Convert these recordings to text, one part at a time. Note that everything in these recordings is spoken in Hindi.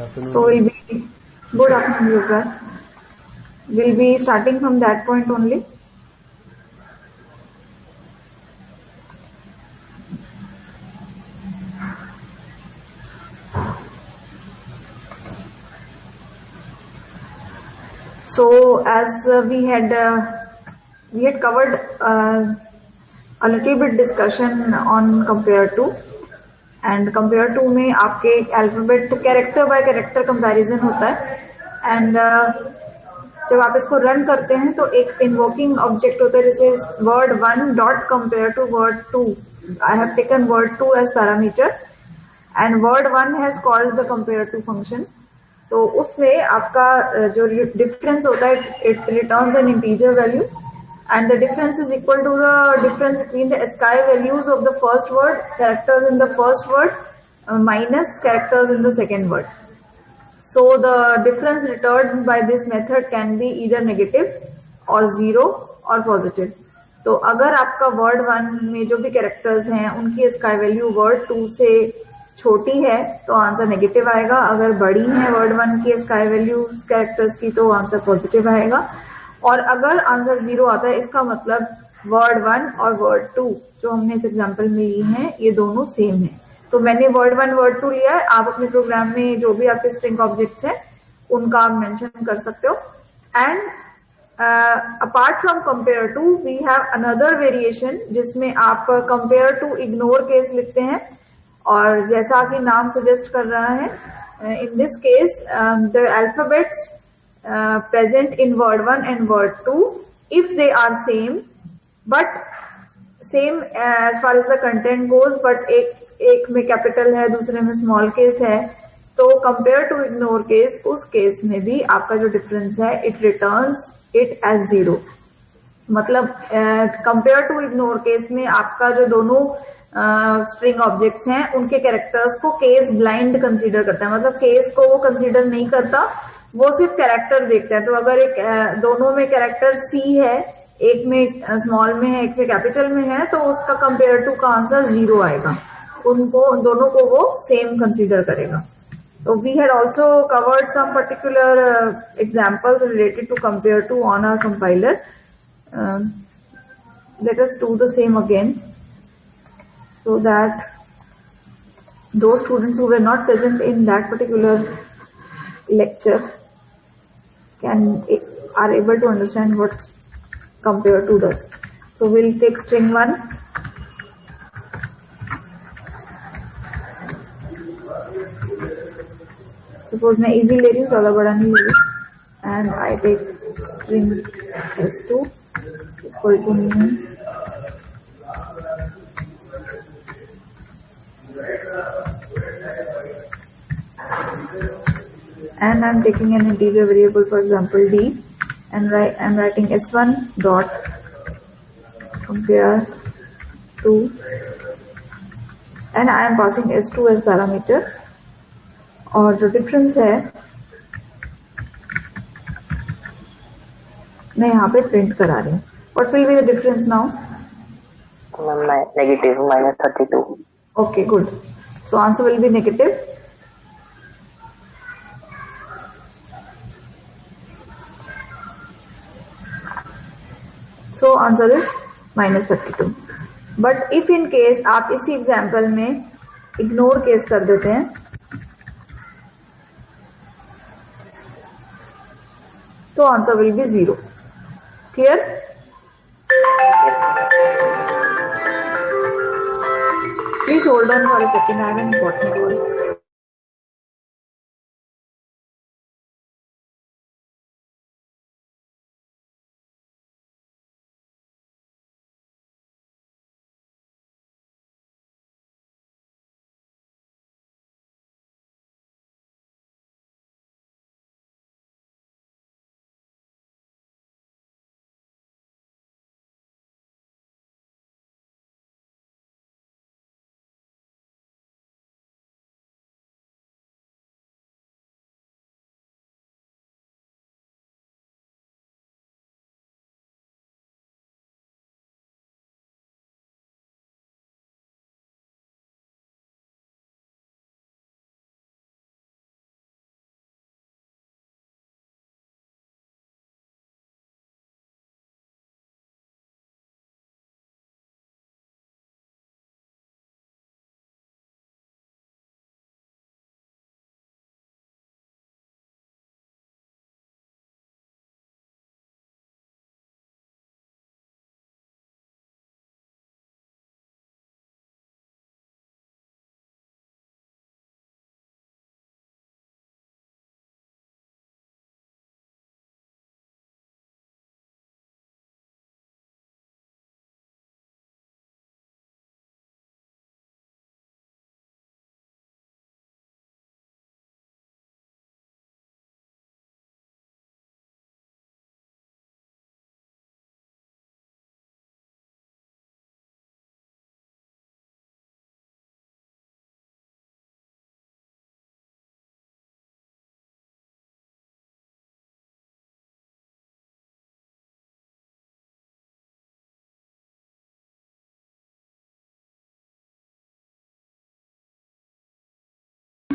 afternoon, So ma'am. we'll be good afternoon, Yuvraj. We'll be starting from that point only. So as we had covered a little bit discussion on compare to, and compare to में आपके एक alphabet character bye character comparison होता है एंड जब आप इसको रन करते हैं तो एक इन्वोकिंग ऑब्जेक्ट होता है जैसे word one dot compare to word two. I have taken word two as parameter and word one has called the compare to function. तो उसमें आपका जो डिफरेंस होता है it returns an integer value and the difference is equal to the difference between the ASCII values of the first word, characters in the first word, minus characters in the second word. So the difference returned by this method can be either negative or zero or positive. तो अगर आपका वर्ड वन में जो भी कैरेक्टर्स हैं उनकी ASCII वैल्यू वर्ड टू से छोटी है तो आंसर नेगेटिव आएगा. अगर बड़ी है वर्ड वन की ASCII वैल्यू कैरेक्टर्स की तो आंसर पॉजिटिव आएगा. और अगर आंसर जीरो आता है इसका मतलब वर्ड वन और वर्ड टू जो हमने इस एग्जांपल में ली हैं ये दोनों सेम है. तो मैंने वर्ड वन वर्ड टू लिया है. आप अपने प्रोग्राम में जो भी आपके स्ट्रिंग ऑब्जेक्ट्स हैं उनका आप मेंशन कर सकते हो. And apart from compare to we have another variation जिसमें आप कंपेयर टू इग्नोर केस लिखते हैं. और जैसा कि नाम सजेस्ट कर रहा है in this case the alphabets present in word 1 and word 2 if they are same but same as far as the content goes but एक में कैपिटल है दूसरे में स्मॉल केस है तो कंपेयर टू इग्नोर केस उस केस में भी आपका जो डिफरेंस है it returns it as zero. मतलब कंपेयर टू इग्नोर केस में आपका जो दोनों स्ट्रिंग ऑब्जेक्ट्स हैं उनके कैरेक्टर्स को केस ब्लाइंड कंसीडर करता है. मतलब केस को वो कंसीडर नहीं करता, वो सिर्फ कैरेक्टर देखता है. तो अगर एक दोनों में कैरेक्टर सी है, एक में स्मॉल में है एक में कैपिटल में है तो उसका कंपेयर टू का आंसर जीरो आएगा. उनको दोनों को वो सेम कंसीडर करेगा. So we had also covered some particular examples related to compare to on our compiler. Let us do the same again so that those students who were not present in that particular lecture are able to understand what compare to does. So we'll take string 1. Suppose मैं easy ले रही हूँ, ज़्यादा बड़ा नहीं ले रही. And I take string s2 equal to new. And I'm taking an integer variable, for example d, and I'm writing s1 dot compare to, and I am passing s2 as parameter. और जो डिफरेंस है मैं यहाँ पे प्रिंट करा रही हूँ. What will be the difference now? Negative -32. Okay, good. So answer will be negative. So answer is -32. But if in case आप इसी एग्जाम्पल में इग्नोर केस कर देते हैं तो answer will B zero. Clear? Please hold on for a second. I have an important call.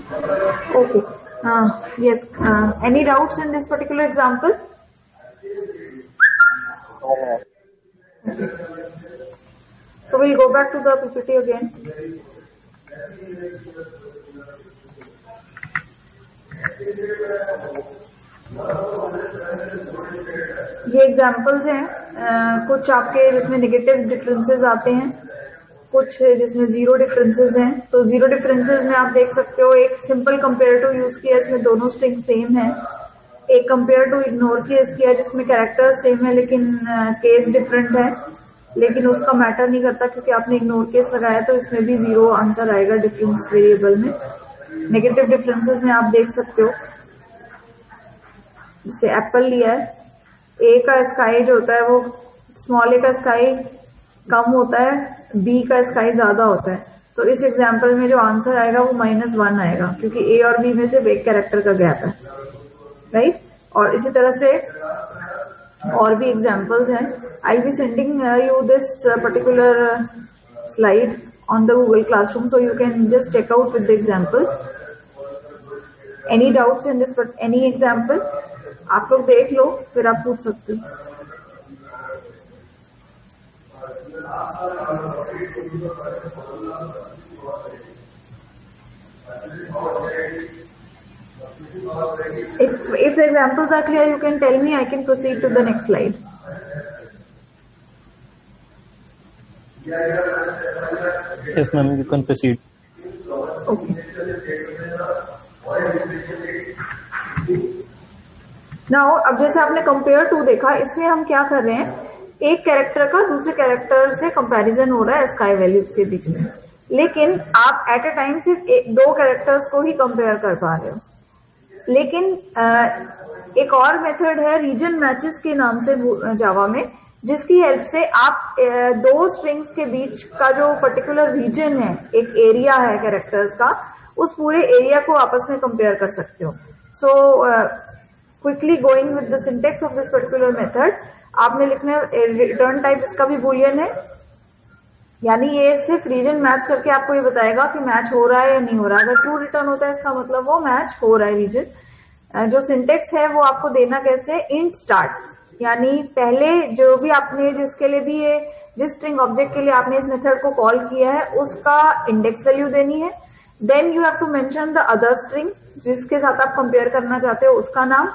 Okay. Yes. Any doubts in this particular example? So we'll go back to the PPT again. ये एग्जाम्पल्स हैं कुछ आपके जिसमें नेगेटिव डिफरेंसेस आते हैं, कुछ जिसमें जीरो डिफरेंसेस हैं। तो जीरो डिफरेंसेस में आप देख सकते हो एक सिंपल कंपेरेटिव यूज किया इसमें दोनों स्ट्रिंग सेम है, एक कंपेयर टू इग्नोर केस किया जिसमें कैरेक्टर सेम है लेकिन केस डिफरेंट है, लेकिन उसका मैटर नहीं करता क्योंकि आपने इग्नोर केस लगाया तो इसमें भी जीरो आंसर आएगा डिफरेंस वेरिएबल में। नेगेटिव डिफरेंसेस में आप देख सकते हो जैसे एप्पल लिया है, ए का स्काई जो होता है वो स्मॉल ए का स्काई कम होता है, बी का स्काई ज्यादा होता है, तो इस एग्जाम्पल में जो आंसर आएगा वो -1 आएगा क्योंकि ए और बी में से एक कैरेक्टर का गैप है, राइट। और इसी तरह से और भी एग्जाम्पल्स हैं। I be sending you this particular slide on the Google classroom so you can just check out with the examples. Any doubts in this any example आप लोग देख लो फिर आप पूछ सकते हो। If the examples are clear, you can tell me. I can proceed to the next slide. Yes, ma'am. You can proceed. Okay. Now, अब जैसे आपने कंपेयर टू देखा, इसमें हम क्या कर रहे हैं, एक कैरेक्टर का दूसरे कैरेक्टर से कंपैरिजन हो रहा है स्काई वैल्यूज के बीच में, लेकिन आप एट अ टाइम सिर्फ दो कैरेक्टर्स को ही कंपेयर कर पा रहे हो। लेकिन एक और मेथड है रीजन मैचेस के नाम से जावा में, जिसकी हेल्प से आप दो स्ट्रिंग्स के बीच का जो पर्टिकुलर रीजन है, एक एरिया है कैरेक्टर्स का, उस पूरे एरिया को आपस में कंपेयर कर सकते हो। So quickly going with the syntax of this particular method, आपने लिखना है रिटर्न टाइप इसका भी बूलियन है, यानी ये सिर्फ रीजन मैच करके आपको ये बताएगा कि मैच हो रहा है या नहीं हो रहा है। अगर ट्रू रिटर्न होता है इसका मतलब वो मैच हो रहा है रीजन। जो सिंटेक्स है वो आपको देना कैसे, इंट स्टार्ट, यानी पहले जो भी आपने जिसके लिए भी ये जिस स्ट्रिंग ऑब्जेक्ट के लिए आपने इस मेथड को कॉल किया है उसका इंडेक्स वैल्यू देनी है। Then you have to mention the other string जिसके साथ आप कंपेयर करना चाहते हो उसका नाम,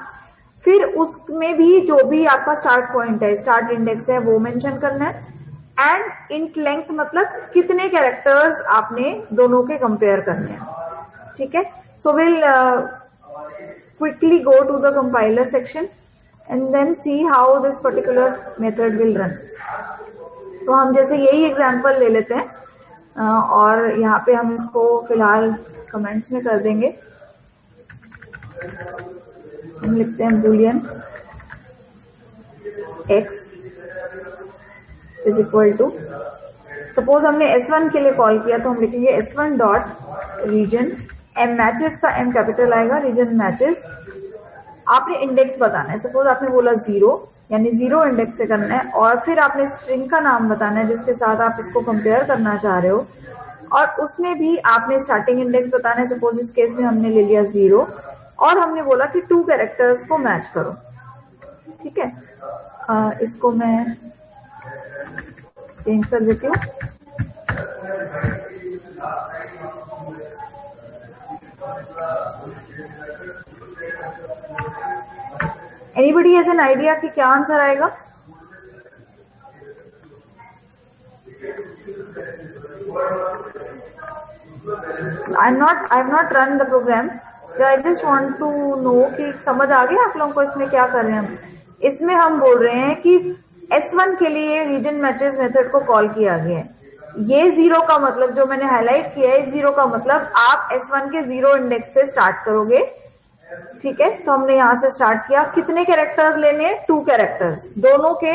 फिर उसमें भी जो भी आपका स्टार्ट पॉइंट है, स्टार्ट इंडेक्स है, वो मेंशन करना है। एंड इंट लेंथ मतलब कितने कैरेक्टर्स आपने दोनों के कंपेयर करने हैं, ठीक है। So will quickly go to the compiler section and then see how this particular method will run. तो हम जैसे यही एग्जांपल ले लेते हैं और यहाँ पे हम इसको फिलहाल कमेंट्स में कर देंगे। हम लिखते हैं boolean x is equal to, suppose हमने S1 के लिए कॉल किया तो हम लिखेंगे S1 dot region M matches का M कैपिटल आएगा, रीजन मैचेस। आपने इंडेक्स बताना है, सपोज आपने बोला 0 यानी 0 इंडेक्स से करना है, और फिर आपने स्ट्रिंग का नाम बताना है जिसके साथ आप इसको कंपेयर करना चाह रहे हो, और उसमें भी आपने स्टार्टिंग इंडेक्स बताना है। सपोज इस केस में हमने ले लिया 0 और हमने बोला कि 2 कैरेक्टर्स को मैच करो, ठीक है। इसको मैं चेंज कर देती हूँ। एनीबडी हैज एन आइडिया कि क्या आंसर आएगा? I have not run the program, I just want to know कि समझ आ गया आप लोगों को इसमें क्या कर रहे हैं हम। इसमें हम बोल रहे हैं कि S1 के लिए रीजन मैचेस मेथड को कॉल किया गया है। ये 0 का मतलब जो मैंने हाईलाइट किया है, 0 का मतलब आप S1 के 0 इंडेक्स से स्टार्ट करोगे, ठीक है। तो हमने यहाँ से स्टार्ट किया, कितने कैरेक्टर्स लेने हैं, 2 कैरेक्टर्स, दोनों के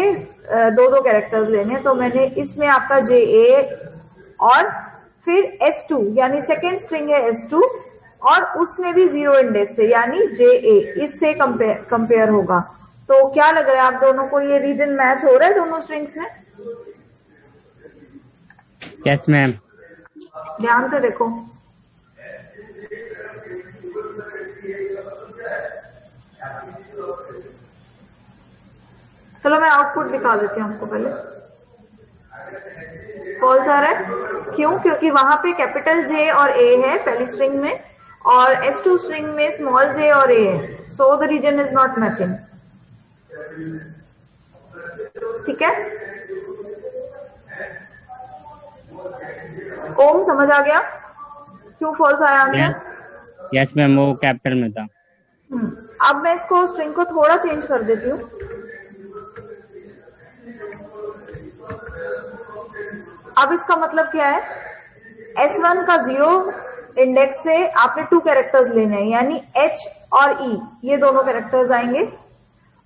दो कैरेक्टर्स लेने हैं। तो मैंने इसमें आपका JA और फिर S2 यानी सेकेंड स्ट्रिंग है S2 और उसमें भी 0 इंडेक्स है यानी JA, इससे कंपेयर होगा। तो क्या लग रहा है आप दोनों को, ये रीजन मैच हो रहा है दोनों स्ट्रिंग्स में? Yes ma'am. ध्यान से देखो, चलो मैं आउटपुट दिखा देती हूँ आपको पहले। फॉल्स आ रहा है, क्यों? क्योंकि वहां पे कैपिटल जे और ए है पहली स्ट्रिंग में, और S2 स्ट्रिंग में स्मॉल जे और ए है, so the region is not matching. ठीक है, ओम समझ आ गया क्यों फॉल्स आया आंसर? यस मैम, वो कैपिटल में था। अब मैं इसको स्ट्रिंग को थोड़ा चेंज कर देती हूँ। अब इसका मतलब क्या है, S1 का 0 इंडेक्स से आपने 2 कैरेक्टर्स लेने हैं, यानी H और E ये दोनों कैरेक्टर्स आएंगे,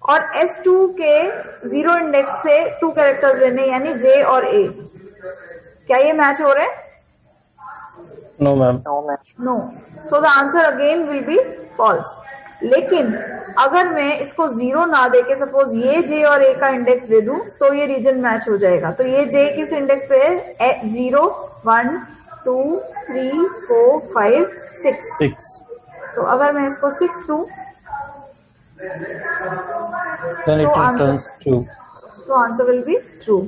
और S2 के 0 इंडेक्स से 2 कैरेक्टर्स लेने हैं, यानी J और A। क्या ये मैच हो रहे हैं? No, ma'am. No, so the answer again will be false. लेकिन अगर मैं इसको 0 ना देके सपोज ये J और A का इंडेक्स दे दूं तो ये रीजन मैच हो जाएगा। तो ये J किस इंडेक्स पे है? 0 1 2 3 4 5 6। 6. तो अगर मैं इसको 6 दूं Then it तो returns true. तो answer will be true.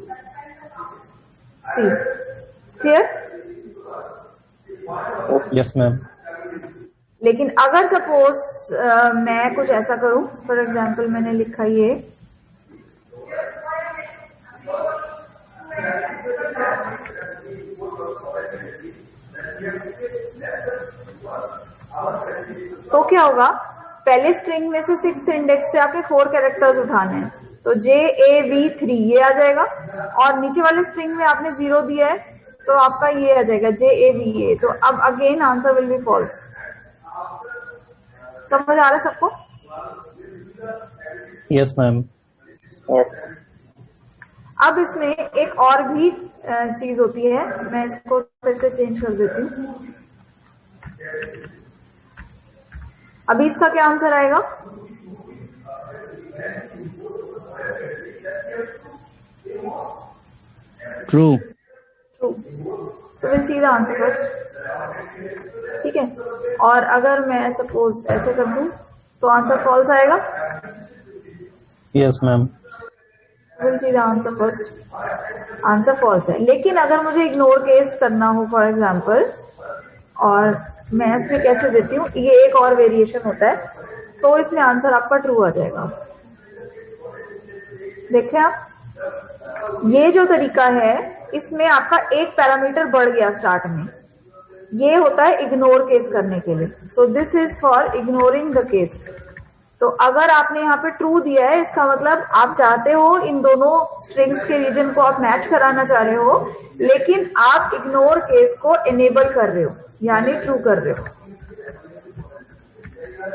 See clear? Yes, ma'am. लेकिन अगर सपोज मैं कुछ ऐसा करूं, फॉर एग्जाम्पल मैंने लिखा ये, तो क्या होगा, पहले स्ट्रिंग में से 6th इंडेक्स से आपने 4 कैरेक्टर्स उठाने हैं, तो JAV3 ये आ जाएगा, और नीचे वाले स्ट्रिंग में आपने 0 दिया है तो आपका ये आ जाएगा JAVA। तो अब अगेन आंसर विल बी फॉल्स। समझ आ रहा है सबको? Yes, ma'am. अब इसमें एक और भी चीज होती है, मैं इसको फिर से चेंज कर देती हूँ। अभी इसका क्या आंसर आएगा? True. True. So will see the answer first. ठीक है, और अगर मैं सपोज ऐसे कर दूं तो आंसर फॉल्स आएगा। Yes, ma'am. Will see the answer first, answer false है। लेकिन अगर मुझे इग्नोर केस करना हो फॉर एग्जाम्पल, और मैं इसमें कैसे देती हूँ, ये एक और वेरिएशन होता है, तो इसमें आंसर आपका ट्रू आ जाएगा। देखें आप, ये जो तरीका है इसमें आपका एक पैरामीटर बढ़ गया स्टार्ट में, ये होता है इग्नोर केस करने के लिए। So this is for ignoring the case. तो अगर आपने यहाँ पे ट्रू दिया है, इसका मतलब आप चाहते हो इन दोनों स्ट्रिंग्स के रीजन को आप मैच कराना चाह रहे हो, लेकिन आप इग्नोर केस को इनेबल कर रहे हो, यानी ट्रू कर रहे हो।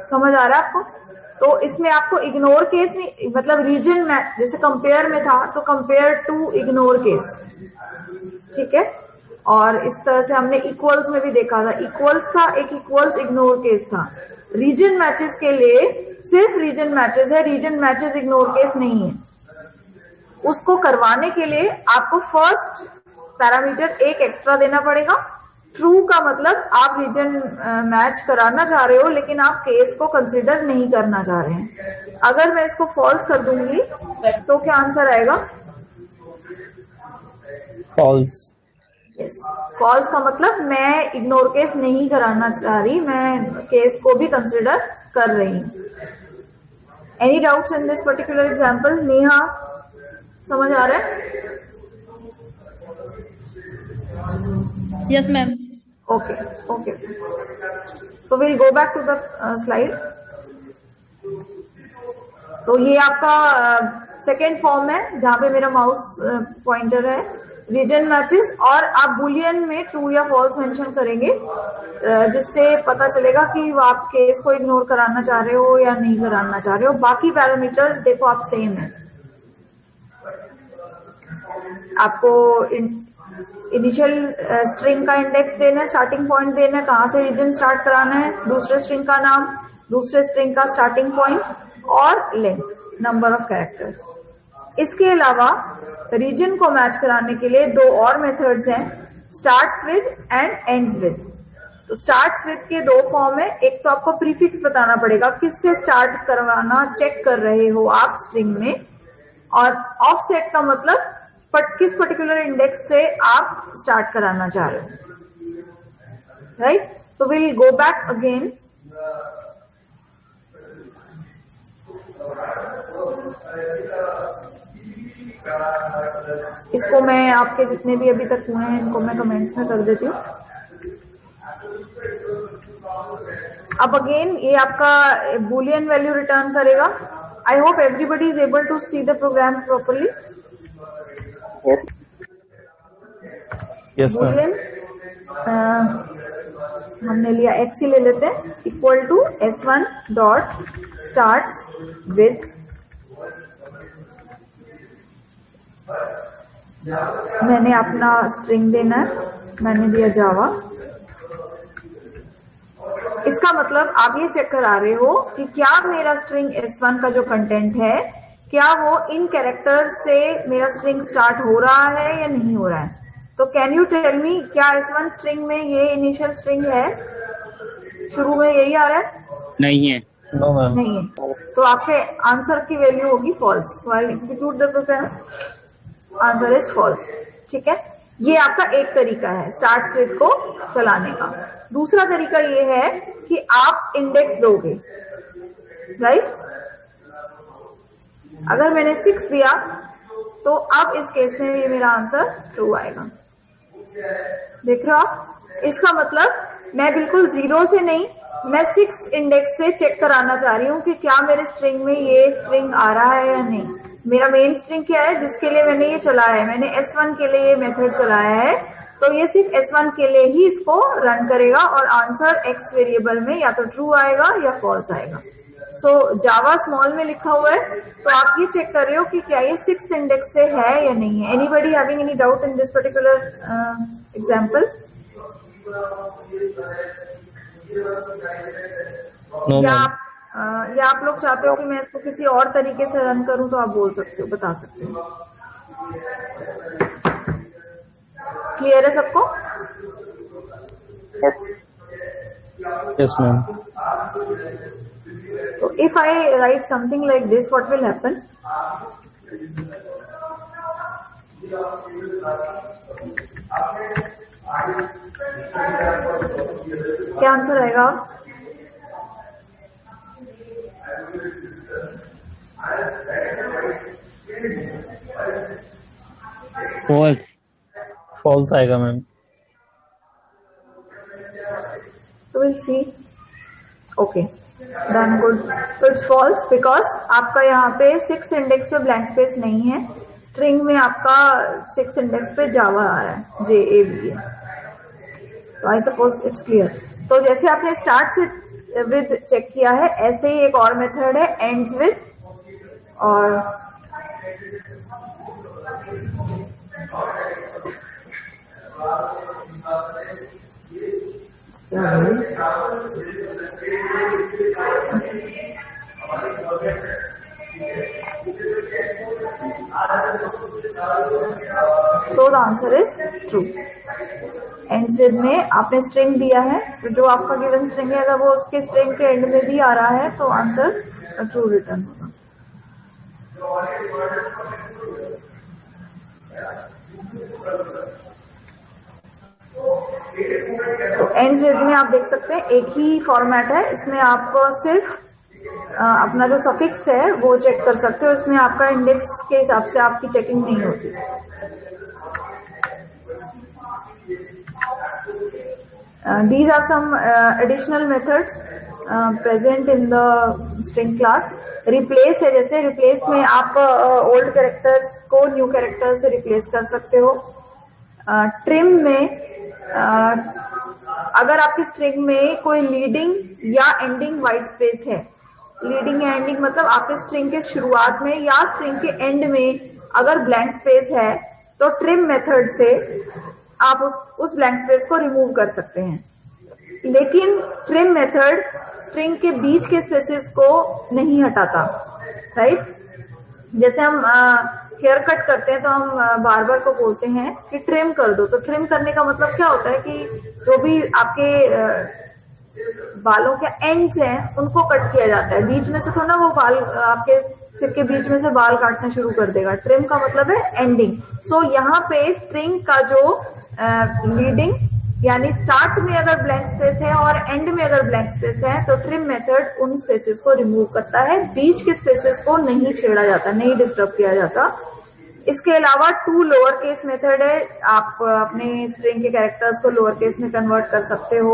समझ आ रहा है आपको? तो इसमें आपको इग्नोर केस नहीं, मतलब रीजन मैच, जैसे कंपेयर में था तो कंपेयर टू इग्नोर केस, ठीक है। और इस तरह से हमने इक्वल्स में भी देखा था, इक्वल्स था, एक इक्वल्स इग्नोर केस था। रीजन मैचेस के लिए सिर्फ रीजन मैचेस है, रीजन मैचेस इग्नोर केस नहीं है। उसको करवाने के लिए आपको फर्स्ट पैरामीटर एक एक्स्ट्रा देना पड़ेगा। ट्रू का मतलब आप रीजन मैच कराना चाह रहे हो, लेकिन आप केस को कंसिडर नहीं करना चाह रहे हैं। अगर मैं इसको फॉल्स कर दूंगी तो क्या आंसर आएगा? False. यस, फॉल्स का मतलब मैं इग्नोर केस नहीं कराना चाह रही, मैं केस को भी कंसिडर कर रही हूँ। Any doubts in this particular example? Neha, समझ आ रहा है? Yes, ma'am. Okay, okay. So we'll go back to the slide. तो ये आपका सेकेंड फॉर्म है जहां पे मेरा माउस पॉइंटर है, रीजन मैचेस, और आप बुलियन में ट्रू या फॉल्स मेंशन करेंगे, जिससे पता चलेगा कि आप केस को इग्नोर कराना चाह रहे हो या नहीं कराना चाह रहे हो। बाकी पैरामीटर्स देखो आप सेम है। आपको इनिशियल स्ट्रिंग का इंडेक्स देना है, स्टार्टिंग पॉइंट देना है, कहां से रीजन स्टार्ट कराना है, दूसरे स्ट्रिंग का नाम, दूसरे स्ट्रिंग का स्टार्टिंग पॉइंट, और लेंथ, नंबर ऑफ कैरेक्टर्स। इसके अलावा रीजन को मैच कराने के लिए दो और मेथड्स हैं, starts with and ends with. तो स्टार्ट्स विद के दो फॉर्म है, एक तो आपको प्रीफिक्स बताना पड़ेगा, किससे स्टार्ट करवाना चेक कर रहे हो आप स्ट्रिंग में, और ऑफसेट का मतलब किस पर्टिकुलर इंडेक्स से आप स्टार्ट कराना चाह रहे हो, राइट? तो विल गो बैक अगेन. इसको मैं आपके जितने भी अभी तक हुए हैं इनको मैं कमेंट्स में कर देती हूँ. अब अगेन ये आपका बूलियन वैल्यू रिटर्न करेगा. I hope everybody is able to see the program properly. Yes, ma'am. Boolean हमने लिया x ही ले लेते हैं, equal to s1 dot starts with मैंने अपना स्ट्रिंग देना है, मैंने दिया जावा. इसका मतलब आप ये चेक करा रहे हो कि क्या मेरा स्ट्रिंग s1 का जो कंटेंट है क्या वो इन कैरेक्टर से मेरा स्ट्रिंग स्टार्ट हो रहा है या नहीं हो रहा है. तो कैन यू टेल मी क्या s1 स्ट्रिंग में ये इनिशियल स्ट्रिंग है, शुरू में यही आ रहा है? नहीं है. No, ma'am. नहीं है. तो आपके आंसर की वैल्यू होगी false. So I execute the program. Answer is false. ठीक है, ये आपका एक तरीका है स्टार्ट विद को चलाने का. दूसरा तरीका ये है कि आप इंडेक्स दोगे, राइट? अगर मैंने 6 दिया तो अब इस केस में ये मेरा आंसर ट्रू आएगा. देख रहे हो आप? इसका मतलब मैं बिल्कुल 0 से नहीं, मैं 6 इंडेक्स से चेक कराना चाह रही हूँ कि क्या मेरे स्ट्रिंग में ये स्ट्रिंग आ रहा है या नहीं. मेरा मेन स्ट्रिंग क्या है जिसके लिए मैंने ये चलाया है, मैंने s1 के लिए ये मेथड चलाया है, तो ये सिर्फ s1 के लिए ही इसको रन करेगा और आंसर x वेरिएबल में या तो ट्रू आएगा या फॉल्स आएगा. सो जावा स्मॉल में लिखा हुआ है, तो आप ये चेक कर रहे हो कि क्या ये 6th इंडेक्स से है या नहीं है. Anybody having any doubt in this particular example? No, या ma'am. या आप लोग चाहते हो कि मैं इसको किसी और तरीके से रन करूं तो आप बोल सकते हो, बता सकते हो. क्लियर है सबको? Yes, ma'am. So if I write something like this, what will happen? क्या आंसर आएगा? फॉल्स. False आएगा ma'am. So we'll see. Okay, done, good. So it's false because आपका यहाँ पे 6th इंडेक्स पे ब्लैंक स्पेस नहीं है. स्ट्रिंग में आपका 6th इंडेक्स पे जावा आ रहा है, JAVA. तो आई सपोज इट्स क्लियर. तो जैसे आपने स्टार्ट से विद चेक किया है, ऐसे ही एक और मेथड है एंड्स विद. और क्या है? So the answer is true. Ends with में आपने स्ट्रिंग दिया है, तो जो आपका गिवन स्ट्रिंग है अगर वो उसके स्ट्रिंग के एंड में भी आ रहा है तो आंसर ट्रू रिटर्न होगा. तो एंड्स विद में आप देख सकते हैं एक ही फॉर्मेट है. इसमें आप सिर्फ अपना जो सफिक्स है वो चेक कर सकते हो. इसमें आपका इंडेक्स के हिसाब से आपकी चेकिंग नहीं होती. These are some additional methods present in the string class. Replace है, जैसे replace में आप old characters को new characters से replace कर सकते हो. trim में अगर आपकी string में कोई leading या ending white space है, leading या ending मतलब आपके string के शुरुआत में या string के end में अगर blank space है तो trim method से आप उस ब्लैंक स्पेस को रिमूव कर सकते हैं. लेकिन ट्रिम मेथड स्ट्रिंग के बीच के स्पेसेस को नहीं हटाता, राइट? जैसे हम हेयर कट करते हैं तो हम बार्बर को बोलते हैं कि ट्रिम कर दो. तो ट्रिम करने का मतलब क्या होता है कि जो भी आपके बालों के एंड्स हैं उनको कट किया जाता है, बीच में से थोड़ा वो बाल आपके सिर के बीच में से बाल काटना शुरू कर देगा। ट्रिम का मतलब है एंडिंग। सो यहाँ पे स्ट्रिंग का जो लीडिंग यानी स्टार्ट में अगर ब्लैंक स्पेस है और एंड में अगर ब्लैंक स्पेस है तो ट्रिम मेथड उन स्पेसेस को रिमूव करता है, बीच के स्पेसेस को नहीं छेड़ा जाता, नहीं डिस्टर्ब किया जाता। इसके अलावा टू लोअर केस मेथड है, आप अपने स्ट्रिंग के कैरेक्टर्स को लोअर केस में कन्वर्ट कर सकते हो।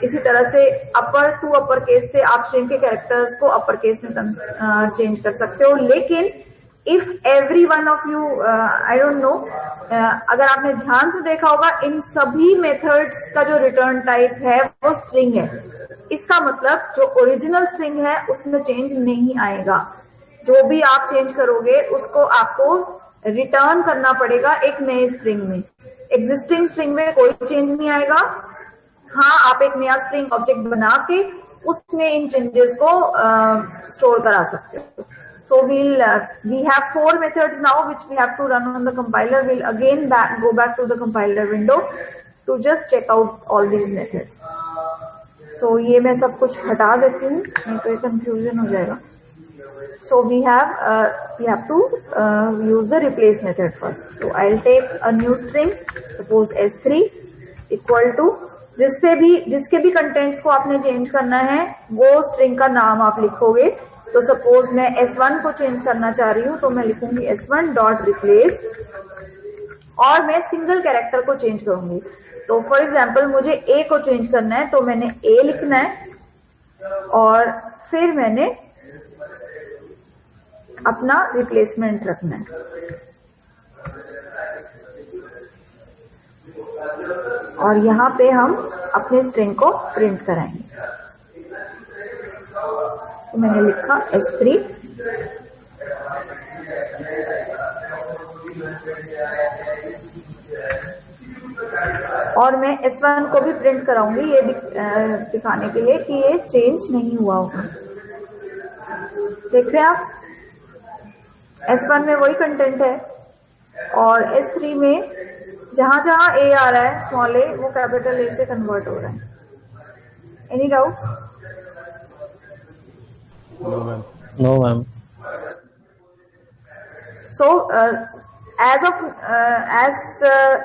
इसी तरह से अपर टू अपर केस से आप स्ट्रिंग के कैरेक्टर्स को अपर केस में चेंज कर सकते हो। लेकिन if every one of you, I don't know, अगर आपने ध्यान से देखा होगा इन सभी मेथड्स का जो रिटर्न टाइप है वो स्ट्रिंग है। इसका मतलब जो ओरिजिनल स्ट्रिंग है उसमें चेंज नहीं आएगा। जो भी आप चेंज करोगे उसको आपको रिटर्न करना पड़ेगा एक नए स्ट्रिंग में। एग्जिस्टिंग स्ट्रिंग में कोई चेंज नहीं आएगा। हाँ, आप एक नया स्ट्रिंग ऑब्जेक्ट बना के उसमें इन चेंजेस को स्टोर करा सकते हो। So we have 4 methods now which we have to run on the compiler. We'll again go back to the compiler window to just check out all these methods. So ये मैं सब कुछ हटा देती हूँ, नहीं तो ये confusion हो जाएगा। So we have to use the replace method first. So I'll take a new string, suppose S3 equal to जिसके भी कंटेंट्स को आपने चेंज करना है वो स्ट्रिंग का नाम आप लिखोगे। तो सपोज मैं S1 को चेंज करना चाह रही हूँ तो मैं लिखूंगी S1 डॉट रिप्लेस और मैं सिंगल कैरेक्टर को चेंज करूंगी। तो फॉर एग्जाम्पल मुझे A को चेंज करना है तो मैंने A लिखना है और फिर मैंने अपना रिप्लेसमेंट रखना है और यहाँ पे हम अपने स्ट्रिंग को प्रिंट कराएंगे। तो मैंने लिखा S3 और मैं S1 को भी प्रिंट कराऊंगी ये दिखाने के लिए कि ये चेंज नहीं हुआ होगा। देख रहे हैं आप, S1 में वही कंटेंट है और S3 में जहां जहां A आ रहा है स्मॉल a वो कैपिटल A से कन्वर्ट हो रहा है। Any doubts? No, ma'am. So as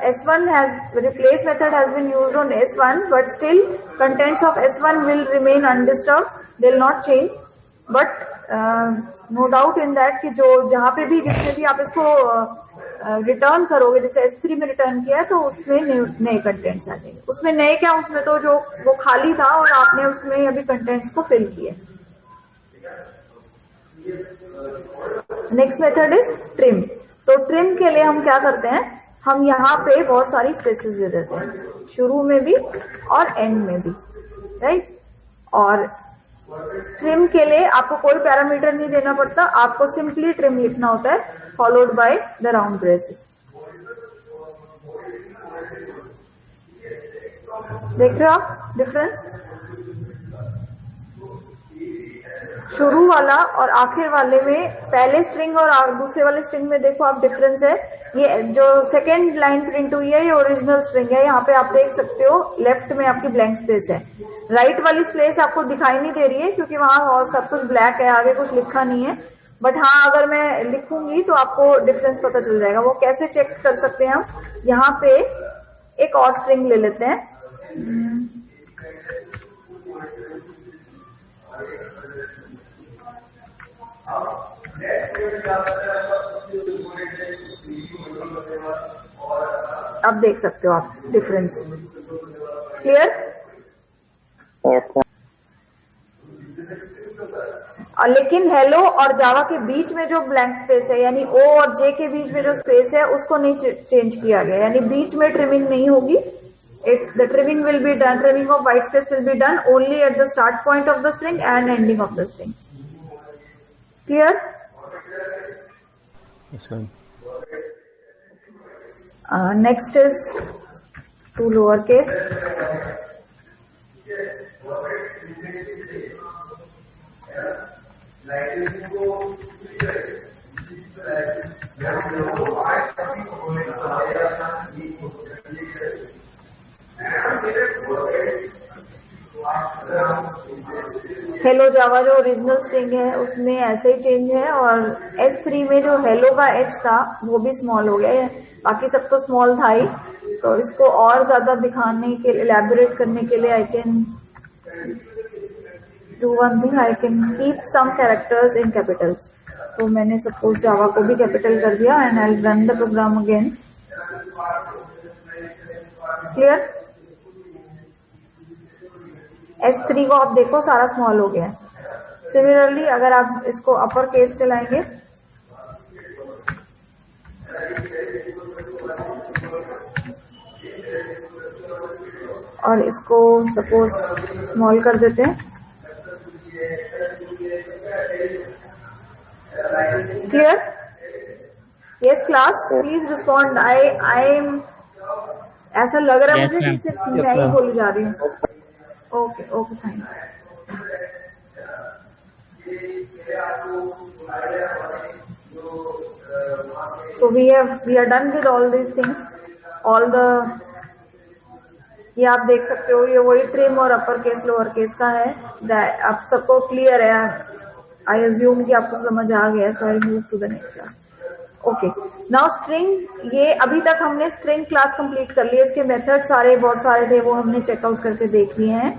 S1 replace method has been used on S1, but still contents of S1 will remain undisturbed, they will not change. But no doubt in that कि जो जहाँ पे भी जिसमें भी आप इसको रिटर्न करोगे, जैसे S3 में रिटर्न किया तो उसमें नए कंटेंट्स आ जाएंगे। उसमें नए क्या, उसमें तो जो वो खाली था और आपने उसमें अभी कंटेंट्स को फिल किया। Next method is trim. तो ट्रिम के लिए हम क्या करते हैं, हम यहाँ पे बहुत सारी स्पेसेस दे देते हैं, शुरू में भी और एंड में भी, राइट। और ट्रिम के लिए आपको कोई पैरामीटर नहीं देना पड़ता, आपको सिंपली ट्रिम लिखना होता है followed by the round braces. देख रहे हो आप डिफरेंस? शुरू वाला और आखिर वाले में, पहले स्ट्रिंग और दूसरे वाले स्ट्रिंग में देखो आप डिफरेंस है। ये जो सेकेंड लाइन प्रिंट हुई है ये ओरिजिनल स्ट्रिंग है, यहाँ पे आप देख सकते हो लेफ्ट में आपकी ब्लैंक स्पेस है। राइट वाली स्पेस आपको दिखाई नहीं दे रही है क्योंकि वहां सब कुछ ब्लैक है, आगे कुछ लिखा नहीं है। बट हाँ, अगर मैं लिखूंगी तो आपको डिफरेंस पता चल जाएगा। वो कैसे चेक कर सकते हैं हम, यहाँ पे एक और स्ट्रिंग ले लेते हैं। अब देख सकते हो आप डिफरेंस, क्लियर? लेकिन हेलो और जावा के बीच में जो ब्लैंक स्पेस है, यानी ओ और जे के बीच में जो स्पेस है उसको नहीं चेंज किया गया, यानी बीच में ट्रिमिंग नहीं होगी। The trimming will be done, trimming of white space will be done only at the start point of the string and ending of the string. Clear? Next is to lowercase. Hello Java जो ओरिजिनल स्ट्रिंग है उसमें ऐसे ही चेंज है, और S3 में जो हेलो का H था वो भी स्मॉल हो गया है, बाकी सब तो स्मॉल था ही। तो इसको और ज्यादा दिखाने के लिए, एलैबोरेट करने के लिए I can do one thing, I can keep some characters in capitals. तो मैंने सपोज जावा को भी कैपिटल कर दिया and I run the program again. Clear? S3 को आप देखो सारा स्मॉल हो गया है। सिमिलरली अगर आप इसको अपर केस चलाएंगे, और इसको सपोज स्मॉल कर देते हैं। Clear? Yes class, please respond. I am, ऐसा लग रहा है Yes, मुझे कि ma'am. सिर्फ Yes, मैं ही ma'am. बोली जा रही हूँ। Okay okay fine. So we are done with all these things, all the, ये आप देख सकते हो, ये वही ट्रिम और अपर केस लोअर केस का है। आप सबको क्लियर है? आई अज्यूम कि आपको समझ आ गया। So I move to the next class. Okay, now string, ये अभी तक हमने स्ट्रिंग क्लास कंप्लीट कर लिया। इसके मेथड सारे बहुत सारे थे, वो हमने चेकआउट करके देख लिए हैं।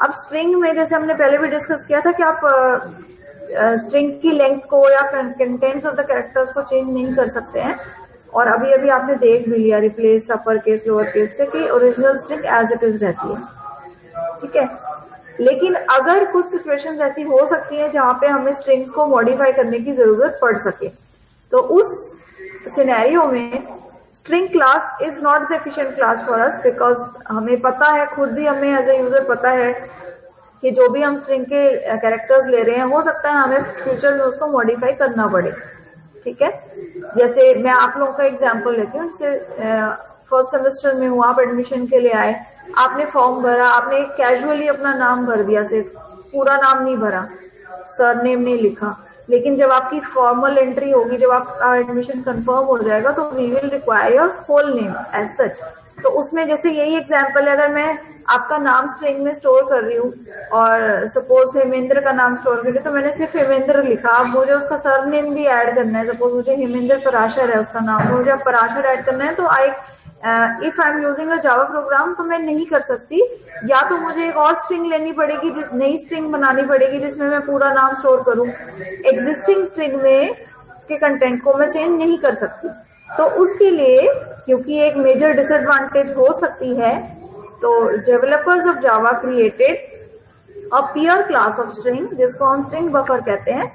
अब स्ट्रिंग में जैसे हमने पहले भी डिस्कस किया था कि आप स्ट्रिंग की लेंथ को या कंटेंट्स ऑफ द कैरेक्टर्स को चेंज नहीं कर सकते हैं, और अभी अभी आपने देख भी लिया replace upper case lower case से कि original string as it is रहती है। ठीक है, लेकिन अगर कुछ सिचुएशंस ऐसी हो सकती हैं जहां पे हमें स्ट्रिंग्स को मॉडिफाई करने की जरूरत पड़ सके, तो उस सिनेरियो में string class is not the efficient class for us, because हमें पता है, खुद भी हमें एज ए यूजर पता है कि जो भी हम स्ट्रिंग के कैरेक्टर्स ले रहे हैं हो सकता है हमें फ्यूचर में उसको मॉडिफाई करना पड़े। ठीक है, जैसे मैं आप लोगों का एग्जांपल लेती हूँ। जैसे फर्स्ट सेमेस्टर में हूँ, आप एडमिशन के लिए आए, आपने फॉर्म भरा, आपने कैजुअली अपना नाम भर दिया, सिर्फ पूरा नाम नहीं भरा, सरनेम नहीं लिखा, लेकिन जब आपकी फॉर्मल एंट्री होगी, जब आपका एडमिशन कंफर्म हो जाएगा, तो we will require your full name as such. तो उसमें जैसे यही एग्जांपल है, अगर मैं आपका नाम स्ट्रिंग में स्टोर कर रही हूँ और सपोज हेमेंद्र का नाम स्टोर कर रही हूँ, तो मैंने सिर्फ हेमेंद्र लिखा, अब मुझे उसका सरनेम भी ऐड करना है। सपोज मुझे हेमेंद्र पराशर है उसका नाम, मुझे अब पराशर ऐड करना है, तो if I am using a Java program तो मैं नहीं कर सकती, या तो मुझे एक और स्ट्रिंग लेनी पड़ेगी, नई स्ट्रिंग बनानी पड़ेगी जिसमें मैं पूरा नाम स्टोर करूं। एग्जिस्टिंग स्ट्रिंग में के कंटेंट को मैं चेंज नहीं कर सकती। तो उसके लिए, क्योंकि एक मेजर डिसएडवांटेज हो सकती है, तो developers of Java created a peer class of string, जिसको हम स्ट्रिंग बफर कहते हैं।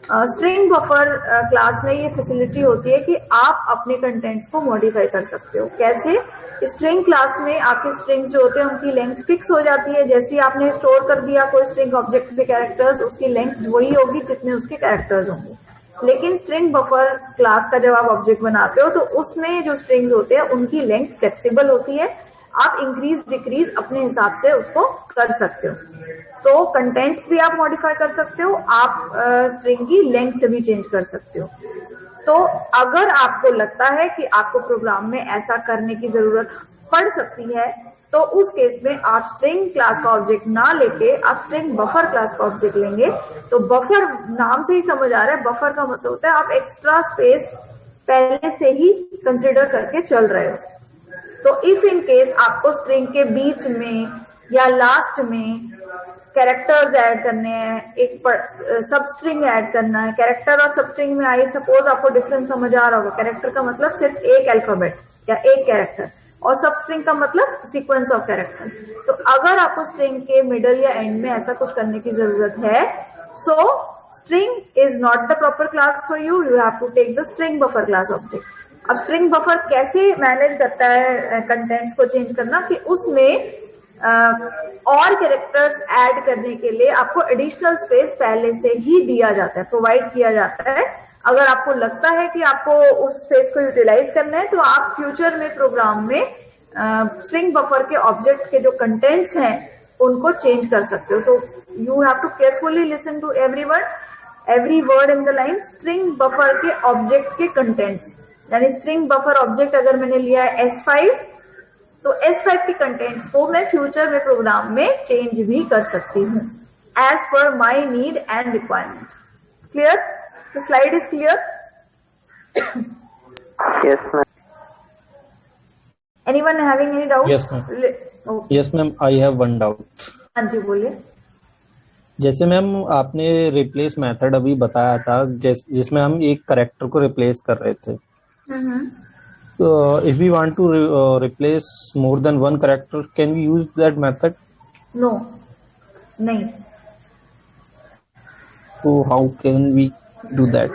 स्ट्रिंग बफर क्लास में ये फैसिलिटी होती है कि आप अपने कंटेंट्स को मॉडिफाई कर सकते हो। कैसे? स्ट्रिंग क्लास में आपके स्ट्रिंग्स जो होते हैं उनकी लेंथ फिक्स हो जाती है। जैसे ही आपने स्टोर कर दिया कोई स्ट्रिंग ऑब्जेक्ट पे कैरेक्टर्स, उसकी लेंथ वही होगी जितने उसके कैरेक्टर्स होंगे। लेकिन स्ट्रिंग बफर क्लास का जब आप ऑब्जेक्ट बनाते हो, तो उसमें जो स्ट्रिंग्स होते हैं उनकी लेंथ फ्लेक्सिबल होती है, आप इंक्रीज डिक्रीज अपने हिसाब से उसको कर सकते हो। तो कंटेंट्स भी आप मॉडिफाई कर सकते हो, आप स्ट्रिंग की लेंथ भी चेंज कर सकते हो। तो अगर आपको लगता है कि आपको प्रोग्राम में ऐसा करने की जरूरत पड़ सकती है, तो उस केस में आप स्ट्रिंग क्लास का ऑब्जेक्ट ना लेके आप स्ट्रिंग बफर क्लास का ऑब्जेक्ट लेंगे। तो बफर नाम से ही समझ आ रहा है, बफर का मतलब होता है आप एक्स्ट्रा स्पेस पहले से ही कंसिडर करके चल रहे हो। तो इफ इन केस आपको स्ट्रिंग के बीच में या लास्ट में कैरेक्टर्स ऐड करने हैं, एक सब स्ट्रिंग ऐड करना है, कैरेक्टर और सब स्ट्रिंग में आई सपोज आपको डिफरेंस समझ आ रहा होगा। कैरेक्टर का मतलब सिर्फ एक अल्फाबेट या एक कैरेक्टर, और सब स्ट्रिंग का मतलब सीक्वेंस ऑफ कैरेक्टर्स। तो अगर आपको स्ट्रिंग के मिडल या एंड में ऐसा कुछ करने की जरूरत है, so string is not the proper class for you, you have to take the string buffer class object. अब स्ट्रिंग बफर कैसे मैनेज करता है कंटेंट्स को चेंज करना, कि उसमें और कैरेक्टर्स ऐड करने के लिए आपको एडिशनल स्पेस पहले से ही दिया जाता है, प्रोवाइड किया जाता है। अगर आपको लगता है कि आपको उस स्पेस को यूटिलाइज करना है, तो आप फ्यूचर में प्रोग्राम में स्ट्रिंग बफर के ऑब्जेक्ट के जो कंटेंट्स हैं उनको चेंज कर सकते हो। तो you have to carefully listen to every word in the line. String buffer के ऑब्जेक्ट के कंटेंट्स, यानी स्ट्रिंग बफर ऑब्जेक्ट अगर मैंने लिया है S5, तो S5 के कंटेंट्स को मैं फ्यूचर में प्रोग्राम में चेंज भी कर सकती हूँ। as per my need and requirement. Clear? The slide is clear? Yes, ma'am. Anyone having any doubts? Yes, ma'am. Okay. Yes ma'am, I have one doubt. हाँ जी बोलिए। जैसे मैम आपने रिप्लेस मेथड अभी बताया था जिसमें हम एक करेक्टर को रिप्लेस कर रहे थे, तो if we want to replace more than one character, can we use that method? No, नहीं। तो how can we do that?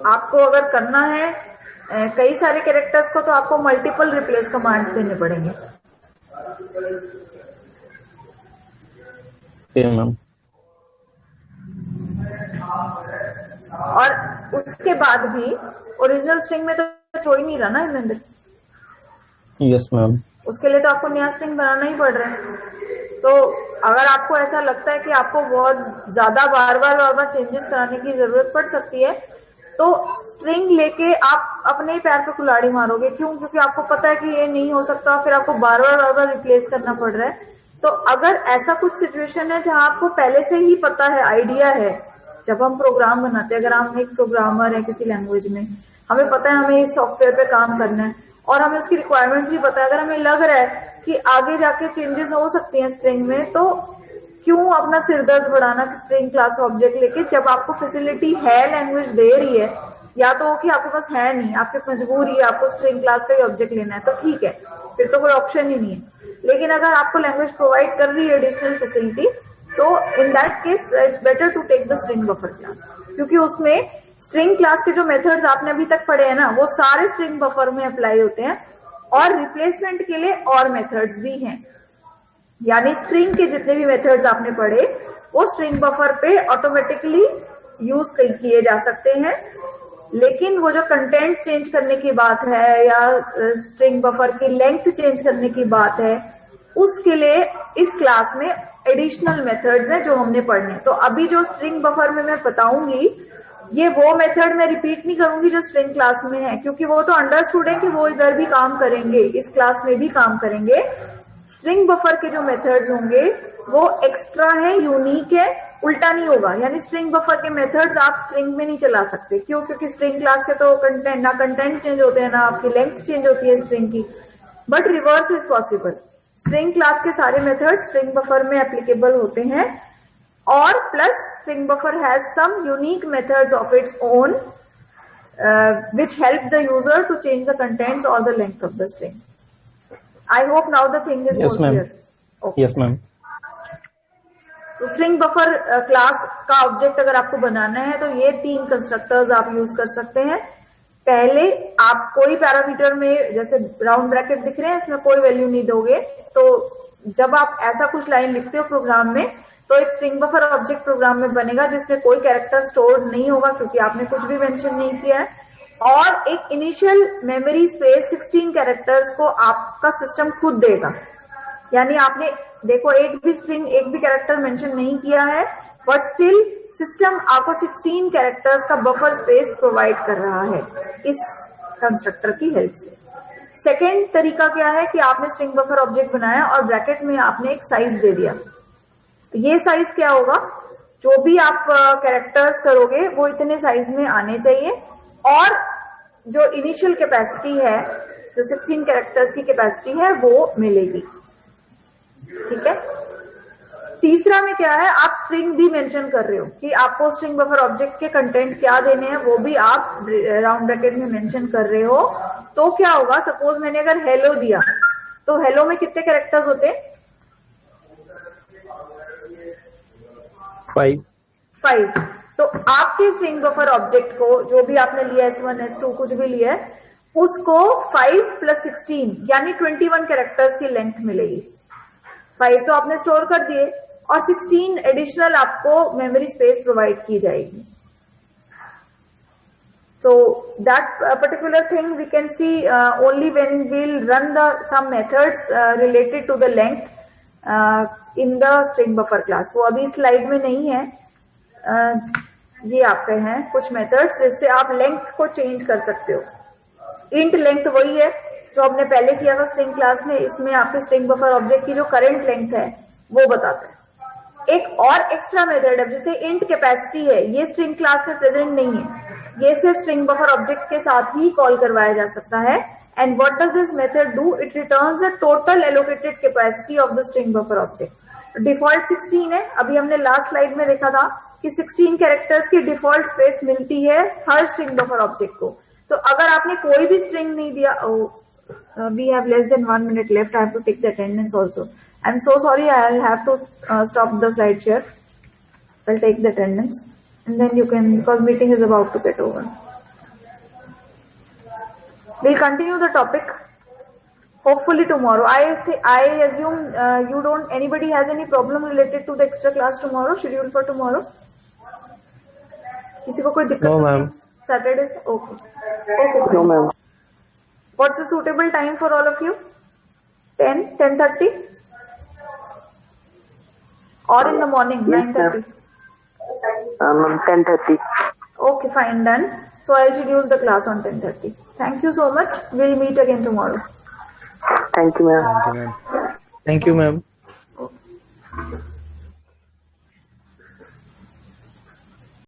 आपको अगर करना है कई सारे कैरेक्टर्स को, तो आपको मल्टीपल रिप्लेस कमांड्स देने पड़ेंगे। मैम, और उसके बाद भी ओरिजिनल स्ट्रिंग में तो छोड़ ही नहीं रहा ना इवेंट। Yes ma'am. उसके लिए तो आपको नया स्ट्रिंग बनाना ही पड़ रहा है। तो अगर आपको ऐसा लगता है कि आपको बहुत ज्यादा बार बार चेंजेस कराने की जरूरत पड़ सकती है, तो स्ट्रिंग लेके आप अपने ही पैर पे कुल्हाड़ी मारोगे। क्यों? क्योंकि आपको पता है कि ये नहीं हो सकता, फिर आपको बार बार रिप्लेस करना पड़ रहा है। तो अगर ऐसा कुछ सिचुएशन है जहां आपको पहले से ही पता है, आइडिया है, जब हम प्रोग्राम बनाते हैं, अगर हम एक प्रोग्रामर है किसी लैंग्वेज में, हमें पता है हमें इस सॉफ्टवेयर पे काम करना है और हमें उसकी रिक्वायरमेंट्स भी पता है, अगर हमें लग रहा है कि आगे जाके चेंजेस हो सकती हैं स्ट्रिंग में, तो क्यों अपना सिरदर्द बढ़ाना स्ट्रिंग क्लास ऑब्जेक्ट लेके, जब आपको फैसिलिटी है, लैंग्वेज दे रही है, या तो कि आपके पास है नहीं, आपकी मजबूरी है, आपको स्ट्रिंग क्लास का ही ऑब्जेक्ट लेना है, तो ठीक है, फिर तो कोई ऑप्शन ही नहीं है। लेकिन अगर आपको लैंग्वेज प्रोवाइड कर रही है एडिशनल फैसिलिटी, तो in that case it's better to take the string buffer class, क्योंकि उसमें स्ट्रिंग क्लास के जो मेथड्स आपने अभी तक पढ़े हैं ना, वो सारे स्ट्रिंग बफर में अप्लाई होते हैं, और रिप्लेसमेंट के लिए और मेथड्स भी हैं। यानी स्ट्रिंग के जितने भी मेथड्स आपने पढ़े, वो स्ट्रिंग बफर पे ऑटोमेटिकली यूज किए जा सकते हैं। लेकिन वो जो कंटेंट चेंज करने की बात है, या स्ट्रिंग बफर की लेंथ चेंज करने की बात है, उसके लिए इस क्लास में एडिशनल मेथड्स हैं जो हमने पढ़ने। तो अभी जो स्ट्रिंग बफर में मैं बताऊंगी, ये वो मेथड मैं रिपीट नहीं करूंगी जो स्ट्रिंग क्लास में है, क्योंकि वो तो अंडरस्टूड है कि वो इधर भी काम करेंगे, इस क्लास में भी काम करेंगे। स्ट्रिंग बफर के जो मेथड्स होंगे वो एक्स्ट्रा है, यूनिक है, उल्टा नहीं होगा। यानी स्ट्रिंग बफर के मेथड्स आप स्ट्रिंग में नहीं चला सकते। क्यों? क्योंकि स्ट्रिंग क्लास के तो कंटेंट चेंज होते हैं, ना आपकी लेंथ चेंज होती है स्ट्रिंग की, but reverse is possible. String class के सारे मेथड स्ट्रिंग बफर में एप्लीकेबल होते हैं, और plus string buffer has some unique methods of its own which help the user to change the contents or the length of the string. I hope now the thing is Yes, more ma'am. clear. Okay. Yes ma'am. तो स्ट्रिंग बफर क्लास का ऑब्जेक्ट अगर आपको बनाना है, तो ये 3 कंस्ट्रक्टर्स आप यूज कर सकते हैं। पहले आप कोई पैरामीटर में, जैसे राउंड ब्रैकेट दिख रहे हैं, इसमें कोई वैल्यू नहीं दोगे, तो जब आप ऐसा कुछ लाइन लिखते हो प्रोग्राम में, तो एक स्ट्रिंग बफर ऑब्जेक्ट प्रोग्राम में बनेगा जिसमें कोई कैरेक्टर स्टोर नहीं होगा, क्योंकि आपने कुछ भी मेंशन नहीं किया है। और एक इनिशियल मेमोरी स्पेस 16 कैरेक्टर्स को आपका सिस्टम खुद देगा। यानी आपने देखो एक भी स्ट्रिंग, एक भी कैरेक्टर मेंशन नहीं किया है, बट स्टिल सिस्टम आपको 16 कैरेक्टर्स का बफर स्पेस प्रोवाइड कर रहा है इस कंस्ट्रक्टर की हेल्प से। सेकेंड तरीका क्या है कि आपने स्ट्रिंग बफर ऑब्जेक्ट बनाया और ब्रैकेट में आपने एक साइज दे दिया। ये साइज क्या होगा? जो भी आप कैरेक्टर्स करोगे वो इतने साइज में आने चाहिए, और जो इनिशियल कैपेसिटी है, जो 16 कैरेक्टर्स की कैपेसिटी है, वो मिलेगी। ठीक है। तीसरा में क्या है, आप स्ट्रिंग भी मेंशन कर रहे हो कि आपको स्ट्रिंग बफर ऑब्जेक्ट के कंटेंट क्या देने हैं, वो भी आप राउंड ब्रैकेट में मेंशन कर रहे हो। तो क्या होगा, सपोज मैंने अगर हेलो दिया, तो हेलो में कितने कैरेक्टर्स होते हैं? 5। तो आपके स्ट्रिंग बफर ऑब्जेक्ट को, जो भी आपने लिया, S1 S2 कुछ भी लिया है, उसको 5 + 16 यानी 21 कैरेक्टर्स की लेंथ मिलेगी। 5 तो आपने स्टोर कर दिए, और 16 एडिशनल आपको मेमोरी स्पेस प्रोवाइड की जाएगी। So that particular thing we can see only when we'll run some methods related to the length in the string buffer class. वो अभी स्लाइड में नहीं है। ये आपके हैं कुछ मेथड्स जिससे आप लेंथ को चेंज कर सकते हो। इंट लेंथ वही है जो हमने पहले किया था स्ट्रिंग क्लास में। इसमें आपके स्ट्रिंग बफर ऑब्जेक्ट की जो करंट लेंथ है वो बताता है। एक और एक्स्ट्रा मेथड है जैसे इंट कैपेसिटी है, ये स्ट्रिंग क्लास में प्रेजेंट नहीं है, ये सिर्फ स्ट्रिंग बफर ऑब्जेक्ट के साथ ही कॉल करवाया जा सकता है। And what does this method do? It returns the total allocated capacity of the string buffer object. Default 16 है, अभी हमने लास्ट स्लाइड में देखा था कि 16 कैरेक्टर्स की डिफॉल्ट स्पेस मिलती है हर स्ट्रिंग बफर ऑब्जेक्ट को। तो अगर आपने कोई भी स्ट्रिंग नहीं दिया, we have less than 1 minute left. I have to take the attendance also. I'm so sorry. I'll have to stop the slide share. I'll take the attendance and then you can, because meeting is about to get over. We'll continue the topic hopefully tomorrow. I assume you don't, anybody has any problem related to the extra class tomorrow, scheduled for tomorrow? किसी को कोई दिक्कत? No, ma'am. Saturday? Okay. Okay. No, ma'am. What's the suitable time for all of you? 10, 10:30? Or in the morning, Yes, 9:30? 10:30. Okay, fine, done. So I'll schedule the class on 10:30. Thank you so much. We'll meet again tomorrow. Thank you, ma'am. Thank you, ma'am. Okay.